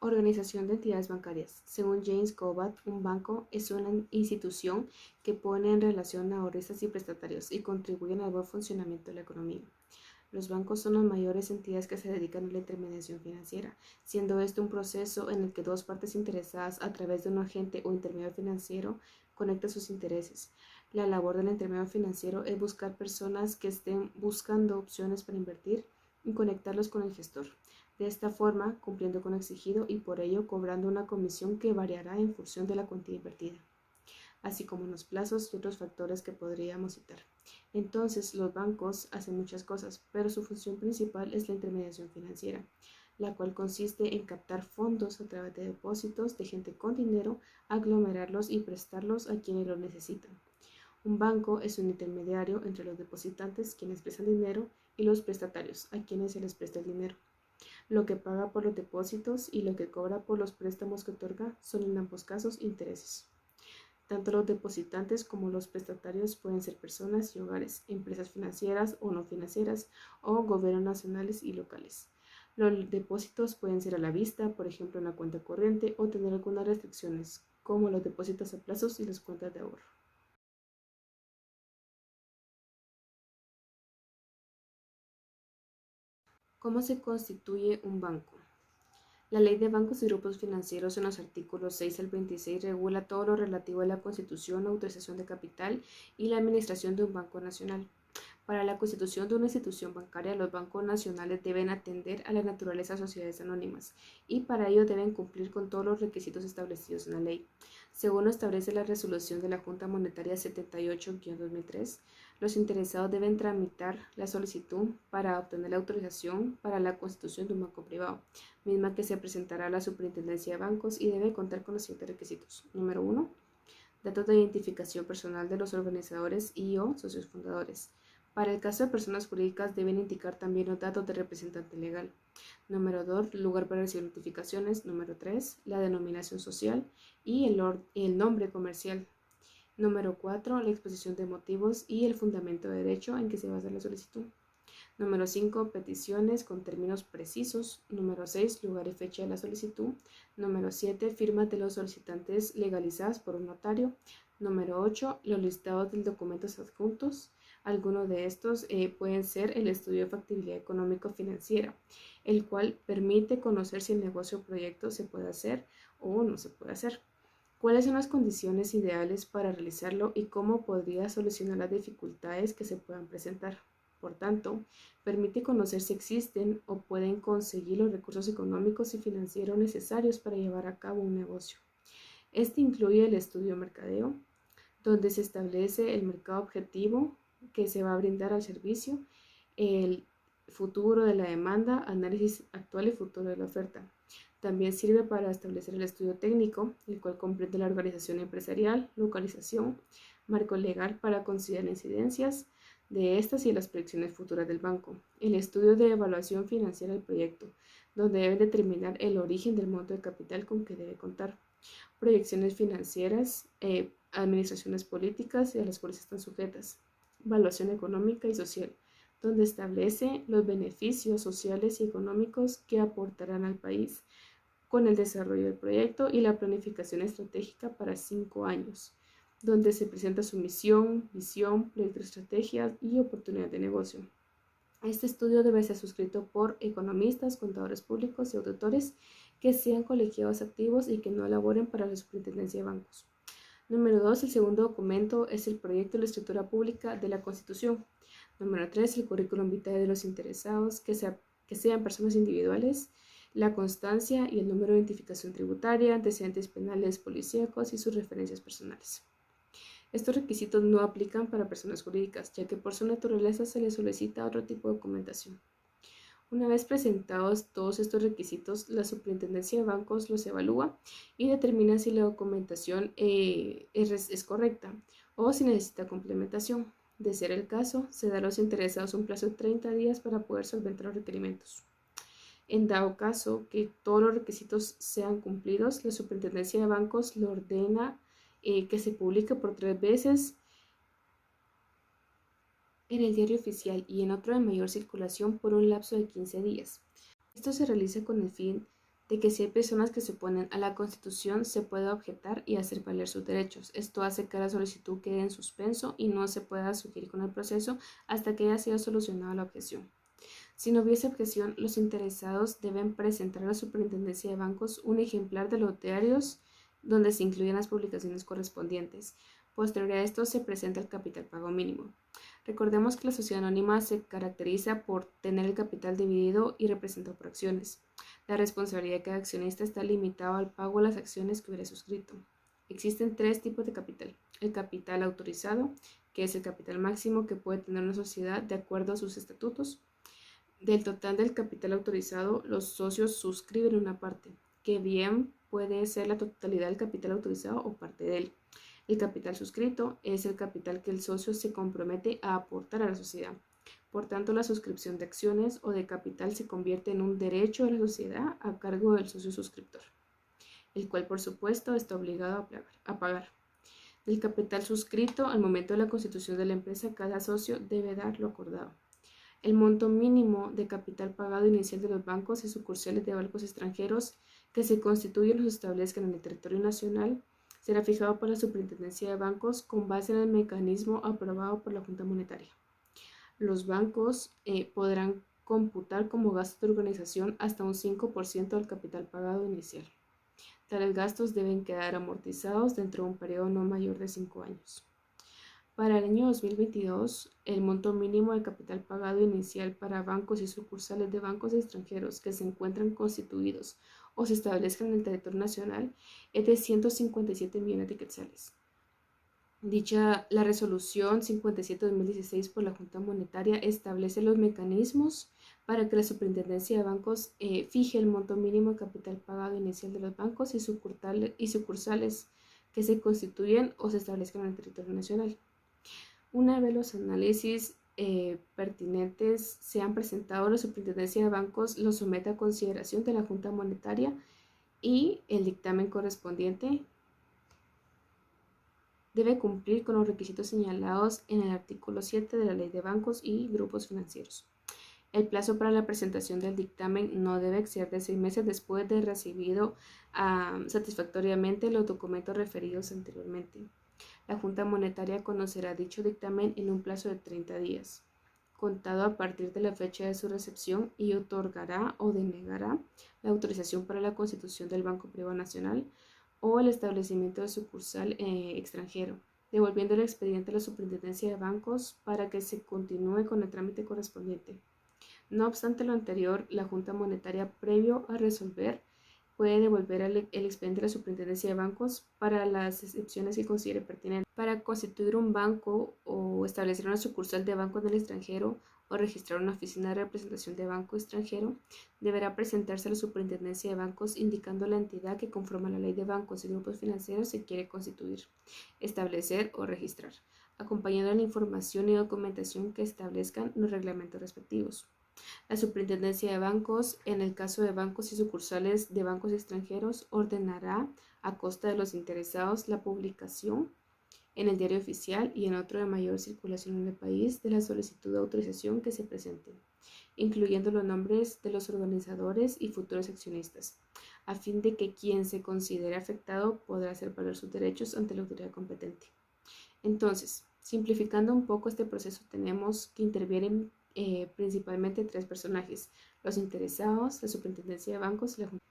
Organización de entidades bancarias. Según James Cobat, un banco es una institución que pone en relación a ahorristas y prestatarios y contribuyen al buen funcionamiento de la economía. Los bancos son las mayores entidades que se dedican a la intermediación financiera, siendo este un proceso en el que dos partes interesadas a través de un agente o intermediario financiero conectan sus intereses. La labor del intermediario financiero es buscar personas que estén buscando opciones para invertir y conectarlos con el gestor. De esta forma, cumpliendo con lo exigido y por ello cobrando una comisión que variará en función de la cuantía invertida, así como los plazos y otros factores que podríamos citar. Entonces, los bancos hacen muchas cosas, pero su función principal es la intermediación financiera, la cual consiste en captar fondos a través de depósitos de gente con dinero, aglomerarlos y prestarlos a quienes lo necesitan. Un banco es un intermediario entre los depositantes, quienes prestan dinero, y los prestatarios, a quienes se les presta el dinero. Lo que paga por los depósitos y lo que cobra por los préstamos que otorga son en ambos casos intereses. Tanto los depositantes como los prestatarios pueden ser personas y hogares, empresas financieras o no financieras, o gobiernos nacionales y locales. Los depósitos pueden ser a la vista, por ejemplo en la cuenta corriente, o tener algunas restricciones, como los depósitos a plazos y las cuentas de ahorro. ¿Cómo se constituye un banco? La Ley de Bancos y Grupos Financieros en los artículos 6 al 26 regula todo lo relativo a la constitución, autorización de capital y la administración de un banco nacional. Para la constitución de una institución bancaria, los bancos nacionales deben atender a la naturaleza de sociedades anónimas y para ello deben cumplir con todos los requisitos establecidos en la ley. Según lo establece la resolución de la Junta Monetaria 78-2003, los interesados deben tramitar la solicitud para obtener la autorización para la constitución de un banco privado, misma que se presentará a la Superintendencia de Bancos y debe contar con los siguientes requisitos. Número 1. Datos de identificación personal de los organizadores y o socios fundadores. Para el caso de personas jurídicas deben indicar también los datos de representante legal. Número 2, lugar para recibir notificaciones. Número 3, la denominación social y el nombre comercial. Número 4, la exposición de motivos y el fundamento de derecho en que se basa la solicitud. Número 5, peticiones con términos precisos. Número 6, lugar y fecha de la solicitud. Número 7, firmas de los solicitantes legalizadas por un notario. Número 8, los listados de documentos adjuntos. Algunos de estos pueden ser el estudio de factibilidad económico-financiera, el cual permite conocer si el negocio o proyecto se puede hacer o no se puede hacer. ¿Cuáles son las condiciones ideales para realizarlo y cómo podría solucionar las dificultades que se puedan presentar? Por tanto, permite conocer si existen o pueden conseguir los recursos económicos y financieros necesarios para llevar a cabo un negocio. Este incluye el estudio de mercadeo, donde se establece el mercado objetivo que se va a brindar al servicio, el futuro de la demanda, análisis actual y futuro de la oferta. También sirve para establecer el estudio técnico, el cual comprende la organización empresarial, localización, marco legal para considerar incidencias de estas y las proyecciones futuras del banco. El estudio de evaluación financiera del proyecto, donde debe determinar el origen del monto de capital con que debe contar. Proyecciones financieras, administraciones políticas y a las cuales están sujetas. Evaluación económica y social, donde establece los beneficios sociales y económicos que aportarán al país con el desarrollo del proyecto y la planificación estratégica para 5 años, donde se presenta su misión, visión, proyecto de estrategia y oportunidad de negocio. Este estudio debe ser suscrito por economistas, contadores públicos y auditores que sean colegiados activos y que no elaboren para la Superintendencia de Bancos. Número 2. El segundo documento es el proyecto de la estructura pública de la Constitución. Número 3. El currículum vitae de los interesados, que sean personas individuales, la constancia y el número de identificación tributaria, antecedentes penales policíacos y sus referencias personales. Estos requisitos no aplican para personas jurídicas, ya que por su naturaleza se les solicita otro tipo de documentación. Una vez presentados todos estos requisitos, la Superintendencia de Bancos los evalúa y determina si la documentación es correcta o si necesita complementación. De ser el caso, se da a los interesados un plazo de 30 días para poder solventar los requerimientos. En dado caso que todos los requisitos sean cumplidos, la Superintendencia de Bancos le ordena que se publique por 3 veces en el diario oficial y en otro de mayor circulación por un lapso de 15 días. Esto se realiza con el fin de que si hay personas que se oponen a la Constitución, se puede objetar y hacer valer sus derechos. Esto hace que la solicitud quede en suspenso y no se pueda seguir con el proceso hasta que haya sido solucionada la objeción. Si no hubiese objeción, los interesados deben presentar a la Superintendencia de Bancos un ejemplar de los diarios donde se incluyen las publicaciones correspondientes. Posterior a esto se presenta el capital pago mínimo. Recordemos que la sociedad anónima se caracteriza por tener el capital dividido y representado por acciones. La responsabilidad de cada accionista está limitada al pago de las acciones que hubiera suscrito. Existen tres tipos de capital. El capital autorizado, que es el capital máximo que puede tener una sociedad de acuerdo a sus estatutos. Del total del capital autorizado, los socios suscriben una parte, que bien puede ser la totalidad del capital autorizado o parte de él. El capital suscrito es el capital que el socio se compromete a aportar a la sociedad. Por tanto, la suscripción de acciones o de capital se convierte en un derecho de la sociedad a cargo del socio suscriptor, el cual por supuesto está obligado a pagar. Del capital suscrito, al momento de la constitución de la empresa, cada socio debe dar lo acordado. El monto mínimo de capital pagado inicial de los bancos y sucursales de bancos extranjeros que se constituyen o se establezcan en el territorio nacional será fijado por la Superintendencia de Bancos con base en el mecanismo aprobado por la Junta Monetaria. Los bancos podrán computar como gasto de organización hasta un 5% del capital pagado inicial. Tales gastos deben quedar amortizados dentro de un periodo no mayor de 5 años. Para el año 2022, el monto mínimo de capital pagado inicial para bancos y sucursales de bancos extranjeros que se encuentran constituidos o se establezcan en el territorio nacional es de 157 millones de quetzales. La resolución 57-2016 por la Junta Monetaria establece los mecanismos para que la Superintendencia de Bancos fije el monto mínimo de capital pagado inicial de los bancos y sucursales que se constituyen o se establezcan en el territorio nacional. Una vez los análisis pertinentes se han presentado, la Superintendencia de Bancos los somete a consideración de la Junta Monetaria y el dictamen correspondiente debe cumplir con los requisitos señalados en el artículo 7 de la Ley de Bancos y Grupos Financieros. El plazo para la presentación del dictamen no debe exceder de 6 meses después de recibido satisfactoriamente los documentos referidos anteriormente. La Junta Monetaria conocerá dicho dictamen en un plazo de 30 días, contado a partir de la fecha de su recepción, y otorgará o denegará la autorización para la constitución del Banco Privado Nacional o el establecimiento de sucursal extranjero, devolviendo el expediente a la Superintendencia de Bancos para que se continúe con el trámite correspondiente. No obstante lo anterior, la Junta Monetaria, previo a resolver, puede devolver el expediente a la Superintendencia de Bancos para las excepciones que considere pertinentes. Para constituir un banco o establecer una sucursal de banco en el extranjero o registrar una oficina de representación de banco extranjero, deberá presentarse a la Superintendencia de Bancos indicando la entidad que conforme a la Ley de Bancos y Grupos Financieros se quiere constituir, establecer o registrar, acompañando la información y documentación que establezcan los reglamentos respectivos. La Superintendencia de Bancos, en el caso de bancos y sucursales de bancos extranjeros, ordenará a costa de los interesados la publicación en el diario oficial y en otro de mayor circulación en el país de la solicitud de autorización que se presente, incluyendo los nombres de los organizadores y futuros accionistas, a fin de que quien se considere afectado podrá hacer valer sus derechos ante la autoridad competente. Entonces, simplificando un poco este proceso, tenemos que intervienen principalmente 3 personajes: los interesados, la Superintendencia de Bancos y la Junta.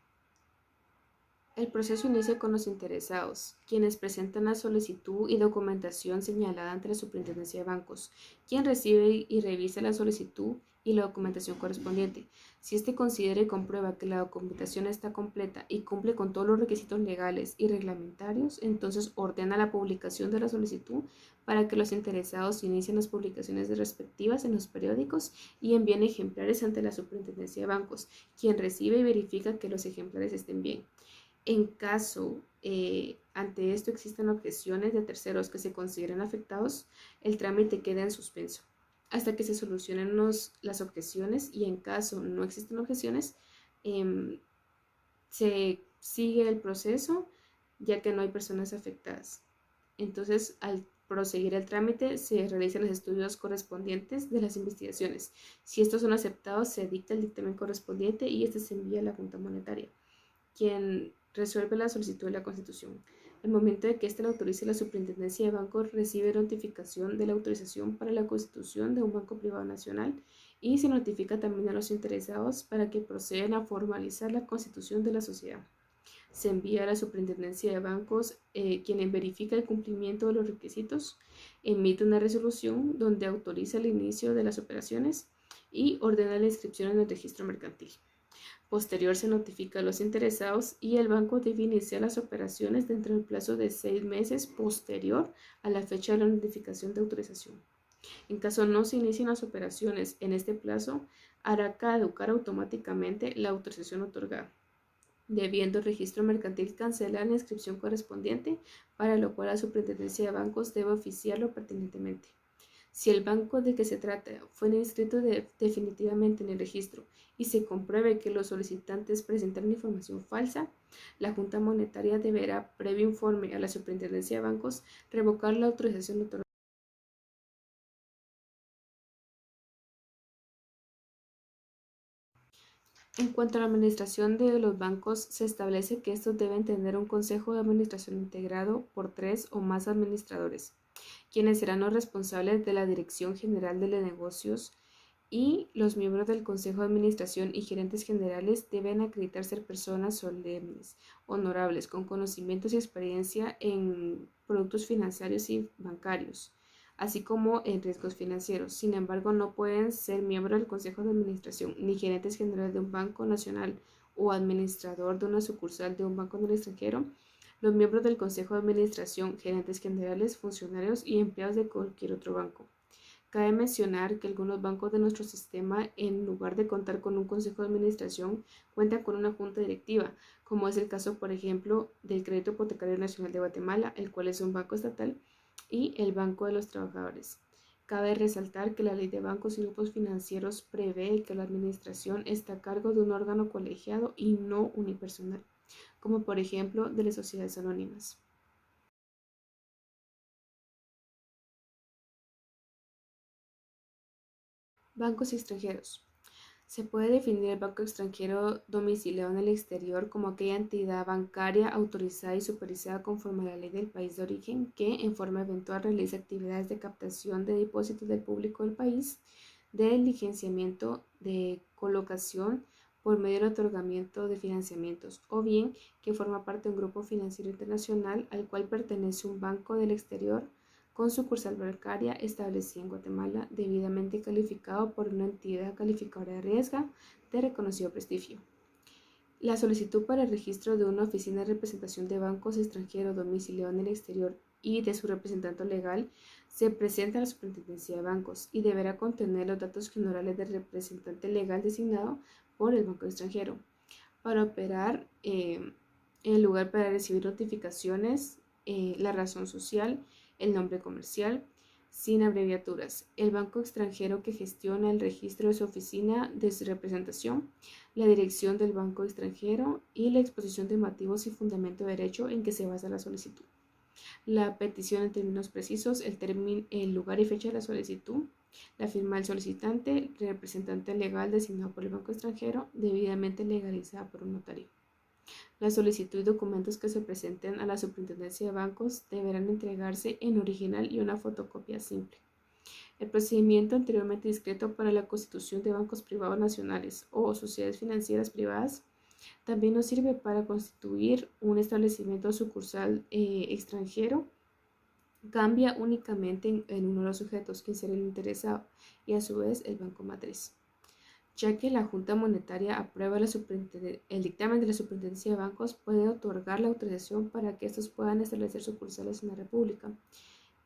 El proceso inicia con los interesados, quienes presentan la solicitud y documentación señalada ante la Superintendencia de Bancos, quien recibe y revisa la solicitud y la documentación correspondiente. Si éste considera y comprueba que la documentación está completa y cumple con todos los requisitos legales y reglamentarios, entonces ordena la publicación de la solicitud para que los interesados inicien las publicaciones respectivas en los periódicos y envíen ejemplares ante la Superintendencia de Bancos, quien recibe y verifica que los ejemplares estén bien. En caso ante esto existan objeciones de terceros que se consideren afectados, el trámite queda en suspenso hasta que se solucionen las objeciones, y en caso no existen objeciones, se sigue el proceso ya que no hay personas afectadas. Entonces, al proseguir el trámite, se realizan los estudios correspondientes de las investigaciones. Si estos son aceptados, se dicta el dictamen correspondiente y este se envía a la Junta Monetaria. quien resuelve la solicitud de la Constitución. Al momento de que éste la autorice, la Superintendencia de Bancos recibe notificación de la autorización para la constitución de un banco privado nacional y se notifica también a los interesados para que procedan a formalizar la constitución de la sociedad. Se envía a la Superintendencia de Bancos, quien verifica el cumplimiento de los requisitos, emite una resolución donde autoriza el inicio de las operaciones y ordena la inscripción en el registro mercantil. Posterior se notifica a los interesados y el banco debe iniciar las operaciones dentro del plazo de 6 meses posterior a la fecha de la notificación de autorización. En caso no se inicien las operaciones en este plazo, hará caducar automáticamente la autorización otorgada, debiendo el registro mercantil cancelar la inscripción correspondiente, para lo cual la Superintendencia de Bancos debe oficiarlo pertinentemente. Si el banco de que se trata fue inscrito definitivamente en el registro y se compruebe que los solicitantes presentaron información falsa, la Junta Monetaria deberá, previo informe a la Superintendencia de Bancos, revocar la autorización otorgada. En cuanto a la administración de los bancos, se establece que estos deben tener un consejo de administración integrado por 3 o más administradores, quienes serán los responsables de la dirección general de los negocios, y los miembros del Consejo de Administración y gerentes generales deben acreditar ser personas solemnes, honorables, con conocimientos y experiencia en productos financieros y bancarios, así como en riesgos financieros. Sin embargo, no pueden ser miembros del Consejo de Administración ni gerentes generales de un banco nacional o administrador de una sucursal de un banco en el extranjero. Los miembros del Consejo de Administración, gerentes generales, funcionarios y empleados de cualquier otro banco. Cabe mencionar que algunos bancos de nuestro sistema, en lugar de contar con un consejo de administración, cuentan con una junta directiva, como es el caso, por ejemplo, del Crédito Hipotecario Nacional de Guatemala, el cual es un banco estatal, y el Banco de los Trabajadores. Cabe resaltar que la Ley de Bancos y Grupos Financieros prevé que la administración está a cargo de un órgano colegiado y no unipersonal, como por ejemplo de las sociedades anónimas. Bancos extranjeros. Se puede definir el banco extranjero domiciliado en el exterior como aquella entidad bancaria autorizada y supervisada conforme a la ley del país de origen que, en forma eventual, realiza actividades de captación de depósitos del público del país, de diligenciamiento, de colocación por medio del otorgamiento de financiamientos, o bien que forma parte de un grupo financiero internacional al cual pertenece un banco del exterior con sucursal bancaria establecida en Guatemala, debidamente calificado por una entidad calificadora de riesgo de reconocido prestigio. La solicitud para el registro de una oficina de representación de bancos extranjeros domiciliado en el exterior y de su representante legal se presenta a la Superintendencia de Bancos y deberá contener los datos generales del representante legal designado por el banco extranjero. Para operar en el lugar para recibir notificaciones, la razón social, el nombre comercial, sin abreviaturas, el banco extranjero que gestiona el registro de su oficina de su representación, la dirección del banco extranjero y la exposición de motivos y fundamento de derecho en que se basa la solicitud. La petición en términos precisos, el lugar y fecha de la solicitud, la firma del solicitante, el representante legal designado por el banco extranjero, debidamente legalizada por un notario. La solicitud y documentos que se presenten a la Superintendencia de Bancos deberán entregarse en original y una fotocopia simple. El procedimiento anteriormente descrito para la constitución de bancos privados nacionales o sociedades financieras privadas también nos sirve para constituir un establecimiento sucursal extranjero. Cambia únicamente en uno de los sujetos, quien será el interesado, y a su vez el banco matriz, ya que la Junta Monetaria aprueba el dictamen de la Superintendencia de Bancos, puede otorgar la autorización para que estos puedan establecer sucursales en la República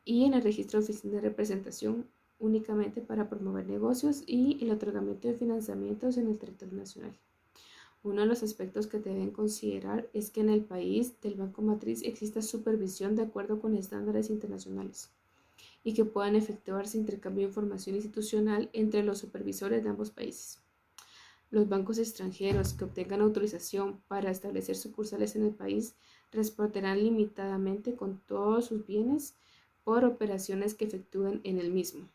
y en el registro de oficina de representación únicamente para promover negocios y el otorgamiento de financiamientos en el territorio nacional. Uno de los aspectos que deben considerar es que en el país del banco matriz exista supervisión de acuerdo con estándares internacionales y que puedan efectuarse intercambio de información institucional entre los supervisores de ambos países. Los bancos extranjeros que obtengan autorización para establecer sucursales en el país responderán limitadamente con todos sus bienes por operaciones que efectúen en el mismo.